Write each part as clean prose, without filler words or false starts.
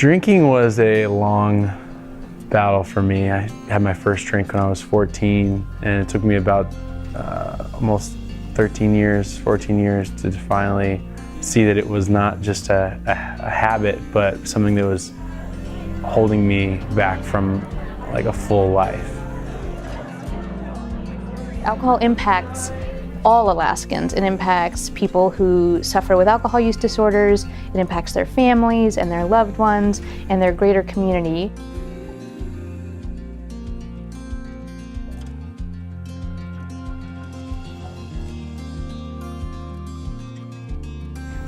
Drinking was a long battle for me. I had my first drink when I was 14, and it took me about almost 14 years to finally see that it was not just a habit, but something that was holding me back from like a full life. Alcohol impacts all Alaskans. It impacts people who suffer with alcohol use disorders. It impacts their families and their loved ones and their greater community.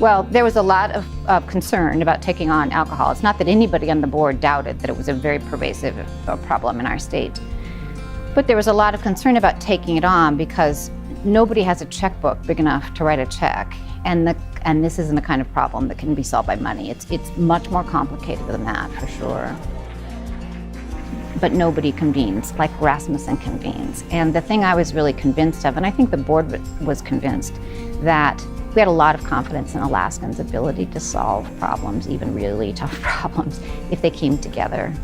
Well, there was a lot of concern about taking on alcohol. It's not that anybody on the board doubted that it was a very pervasive problem in our state. But there was a lot of concern about taking it on because nobody has a checkbook big enough to write a check. And this isn't the kind of problem that can be solved by money. It's much more complicated than that, for sure. But nobody convenes, like Rasmussen convenes. And the thing I was really convinced of, and I think the board was convinced, that we had a lot of confidence in Alaskans' ability to solve problems, even really tough problems, if they came together.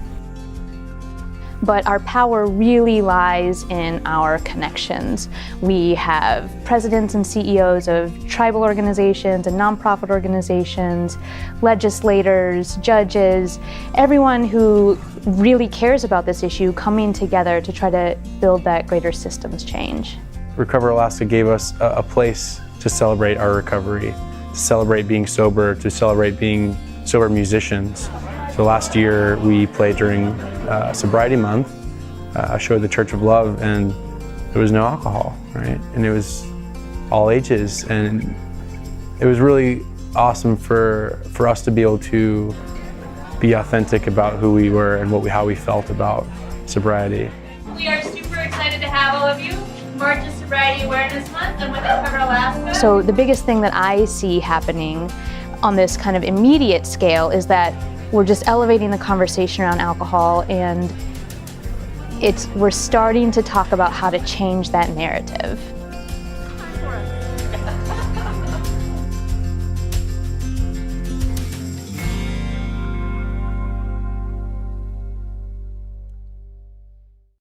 But our power really lies in our connections. We have presidents and CEOs of tribal organizations and nonprofit organizations, legislators, judges, everyone who really cares about this issue coming together to try to build that greater systems change. Recover Alaska gave us a place to celebrate our recovery, to celebrate being sober, to celebrate being sober musicians. So last year we played during Sobriety Month, a show at the Church of Love, and there was no alcohol, right? And it was all ages, and it was really awesome for us to be able to be authentic about who we were and how we felt about sobriety. We are super excited to have all of you. March is Sobriety Awareness Month, and with Recover Alaska. So the biggest thing that I see happening on this kind of immediate scale is that we're just elevating the conversation around alcohol, and we're starting to talk about how to change that narrative.